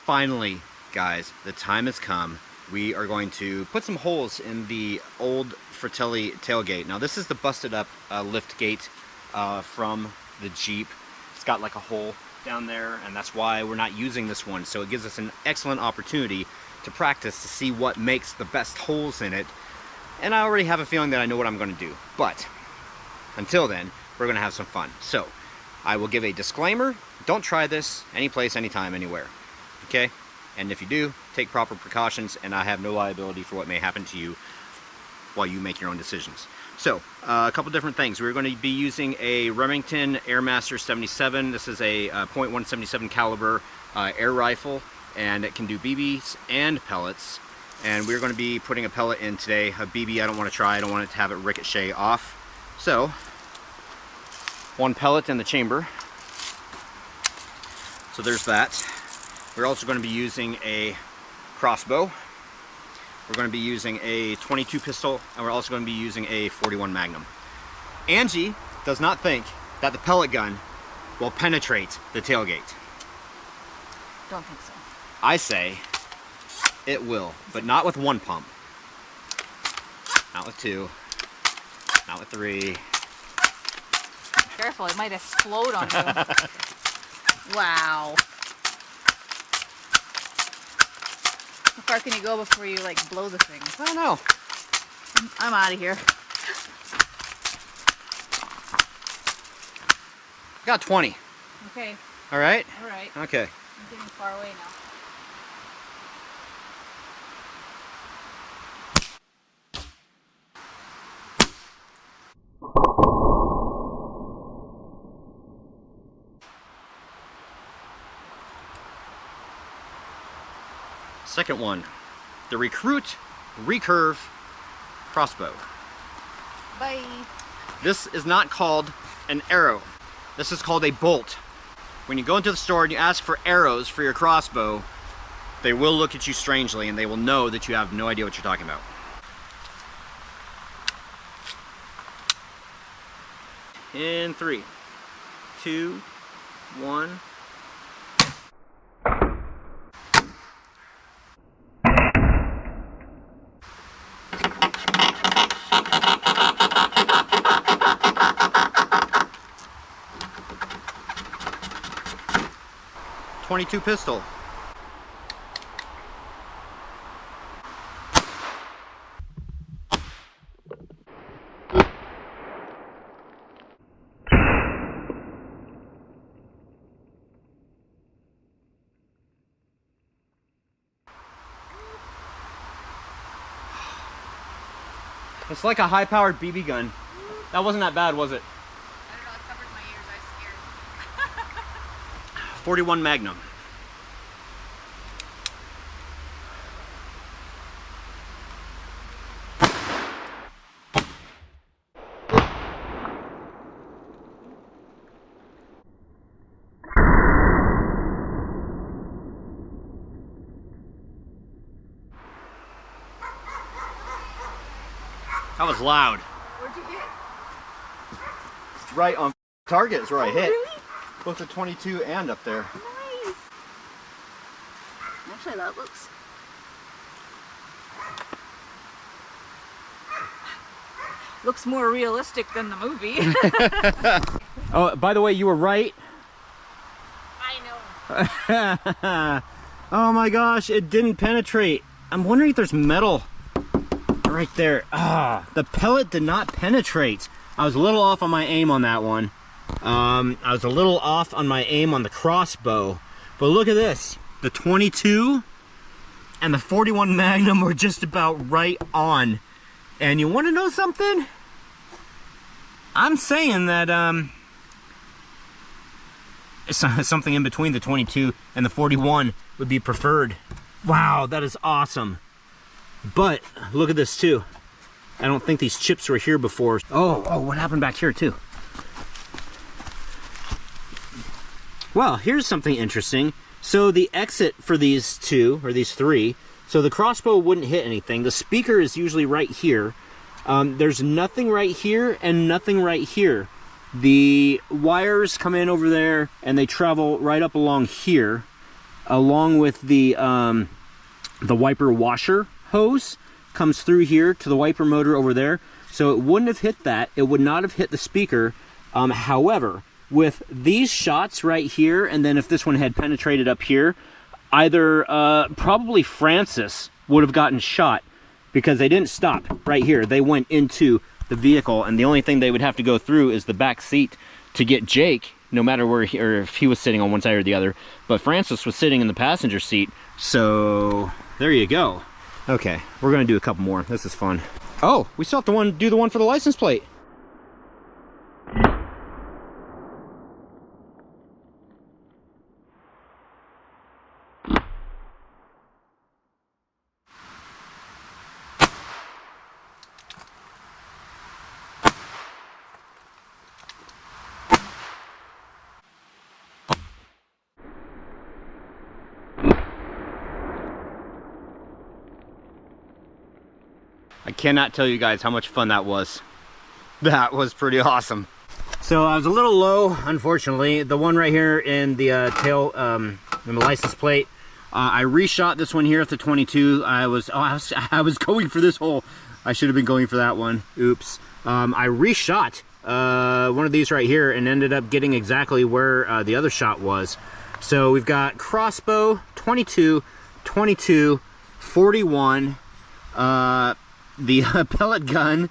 Finally, guys, the time has come. We are going to put some holes in the old Fratelli tailgate. Now this is the busted up lift gate from the Jeep. It's got like a hole down there, and that's why we're not using this one. So it gives us an excellent opportunity to practice to see what makes the best holes in it. And I already have a feeling that I know what I'm going to do. But until then, we're going to have some fun. So I will give a disclaimer. Don't try this any place, anytime, anywhere. Okay? And if you do, take proper precautions, and I have no liability for what may happen to you while you make your own decisions. So, a couple different things. We're going to be using a Remington Airmaster 77. This is a .177 caliber air rifle, and it can do BBs and pellets. And we're going to be putting a pellet in today. A BB I don't want to try. I don't want it to have it ricochet off. So, one pellet in the chamber. So there's that. We're also going to be using a crossbow. We're going to be using a 22 pistol, and we're also going to be using a 41 Magnum. Angie does not think that the pellet gun will penetrate the tailgate. Don't think so. I say it will, but not with one pump. Not with two. Not with three. Careful, it might explode on you. Wow. How far can you go before you like blow the thing? I don't know. I'm out of here. Got 20. Okay. All right? All right. Okay. I'm getting far away now. Second one, the Recruit Recurve crossbow. Bye. This is not called an arrow. This is called a bolt. When you go into the store and you ask for arrows for your crossbow, they will look at you strangely and they will know that you have no idea what you're talking about. In 3, 2, 1. .22 pistol. It's like a high-powered BB gun. That wasn't that bad, was it? I don't know, it covered my ears. I was scared. 41 Magnum. That was loud. Where'd you get? Right on target is where I hit. Really? Both the 22 and up there. Nice. Actually, that looks more realistic than the movie. Oh, by the way, you were right. I know. Oh my gosh, it didn't penetrate. I'm wondering if there's metal right there. Ah, the pellet did not penetrate. I was a little off on my aim on that one. I was a little off on my aim on the crossbow. But look at this. The 22 and the 41 Magnum were just about right on. And you want to know something? I'm saying that something in between the 22 and the 41 would be preferred. Wow, that is awesome. But look at this too. I don't think these chips were here before. Oh, what happened back here too? Well, here's something interesting. So the exit for these two, or these three, so the crossbow wouldn't hit anything. The speaker is usually right here. There's nothing right here and nothing right here. The wires come in over there and they travel right up along here. along with the wiper washer hose comes through here to the wiper motor over there. So it wouldn't have hit that. It would not have hit the speaker. However, with these shots right here, and then if this one had penetrated up here, either probably Francis would have gotten shot, because they didn't stop right here. They went into the vehicle, and the only thing they would have to go through is the back seat to get Jake, no matter where he, or if he was sitting on one side or the other. But Francis was sitting in the passenger seat, so there you go. Okay, we're gonna do a couple more. This is fun. Oh, we still have to do the one for the license plate. I cannot tell you guys how much fun that was. That was pretty awesome. So I was a little low, unfortunately. The one right here in the tail, in the license plate, I reshot this one here at the 22. I was going for this hole. I should have been going for that one. Oops. I reshot one of these right here and ended up getting exactly where the other shot was. So we've got crossbow, 22, 22, 41, the pellet gun,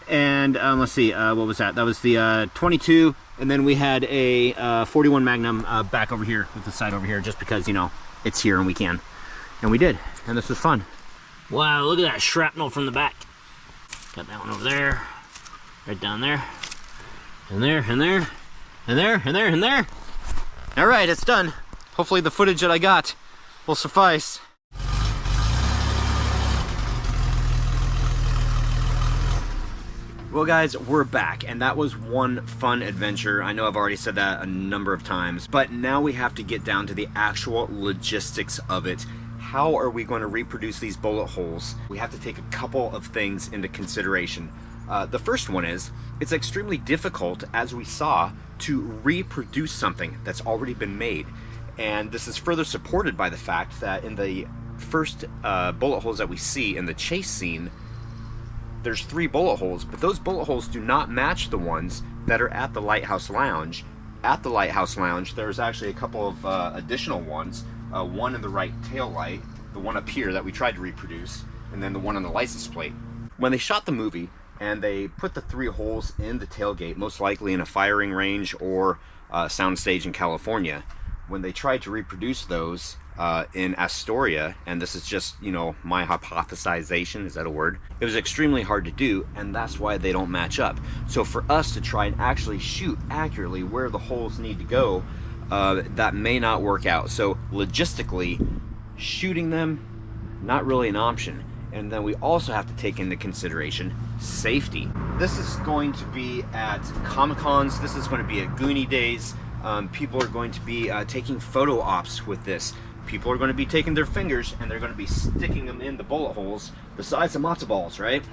and let's see, what was that? That was the 22, and then we had a 41 Magnum back over here with the side over here, just because, you know, it's here and we can. And we did, and this was fun. Wow, look at that shrapnel from the back. Got that one over there, right down there, and there, and there, and there, and there, and there. All right, it's done. Hopefully the footage that I got will suffice. Well guys, we're back, and that was one fun adventure. I know I've already said that a number of times, but now we have to get down to the actual logistics of it. How are we going to reproduce these bullet holes? We have to take a couple of things into consideration. The first one is, it's extremely difficult, as we saw, to reproduce something that's already been made. And this is further supported by the fact that in the first bullet holes that we see in the chase scene, there's 3 bullet holes, but those bullet holes do not match the ones that are at the Lighthouse Lounge. At the Lighthouse Lounge, there's actually a couple of additional ones. One in the right tail light, the one up here that we tried to reproduce, and then the one on the license plate. When they shot the movie and they put the 3 holes in the tailgate, most likely in a firing range or soundstage in California, when they tried to reproduce those in Astoria, and this is just, you know, my hypothesization, is that a word? It was extremely hard to do, and that's why they don't match up. So for us to try and actually shoot accurately where the holes need to go, that may not work out. So logistically, shooting them, not really an option. And then we also have to take into consideration safety. This is going to be at Comic-Cons, this is going to be at Goonie Days. People are going to be taking photo ops with this. People are going to be taking their fingers and they're going to be sticking them in the bullet holes the size of matzo balls, right?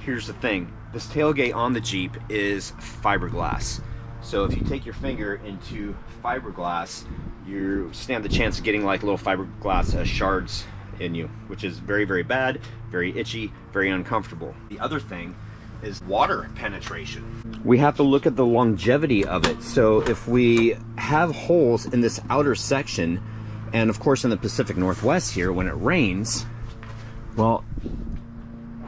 Here's the thing. This tailgate on the Jeep is fiberglass. So if you take your finger into fiberglass, you stand the chance of getting like little fiberglass shards in you, which is very, very bad, very itchy, very uncomfortable. The other thing is water penetration. We have to look at the longevity of it. So if we have holes in this outer section, and of course in the Pacific Northwest here, when it rains, well,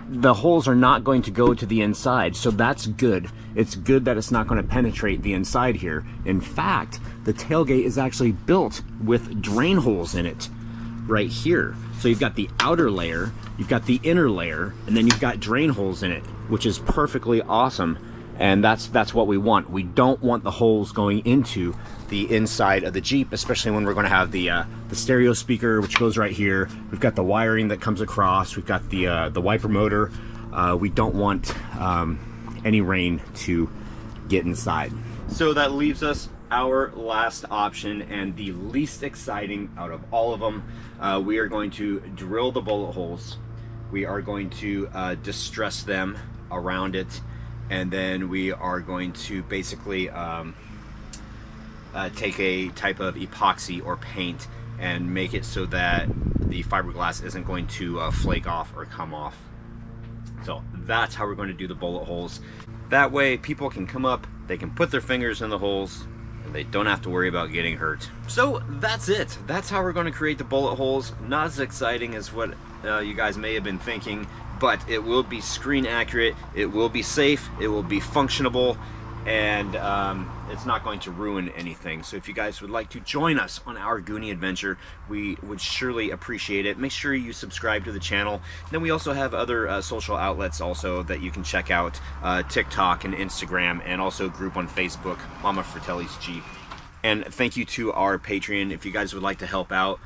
the holes are not going to go to the inside, so that's good. It's good that it's not going to penetrate the inside here. In fact, the tailgate is actually built with drain holes in it right here. So you've got the outer layer, you've got the inner layer, and then you've got drain holes in it, which is perfectly awesome. And that's what we want. We don't want the holes going into the inside of the Jeep, especially when we're going to have the stereo speaker, which goes right here. We've got the wiring that comes across. We've got the wiper motor. We don't want any rain to get inside. So that leaves us our last option, and the least exciting out of all of them. We are going to drill the bullet holes. We are going to distress them around it, and then we are going to basically take a type of epoxy or paint and make it so that the fiberglass isn't going to flake off or come off. So that's how we're going to do the bullet holes. That way people can come up, they can put their fingers in the holes, and they don't have to worry about getting hurt. So that's it. That's how we're going to create the bullet holes. Not as exciting as what you guys may have been thinking, but it will be screen accurate, it will be safe, it will be functionable, and it's not going to ruin anything. So if you guys would like to join us on our Goonie adventure, we would surely appreciate it. Make sure you subscribe to the channel. And then we also have other social outlets also that you can check out, TikTok and Instagram, and also a group on Facebook, Mama Fratelli's Jeep. And thank you to our Patreon. If you guys would like to help out,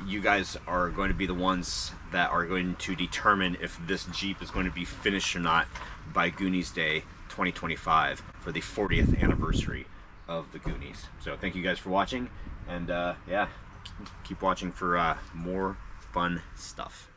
you guys are going to be the ones that are going to determine if this Jeep is going to be finished or not by Goonies Day 2025 for the 40th anniversary of the Goonies. So thank you guys for watching, and yeah, keep watching for more fun stuff.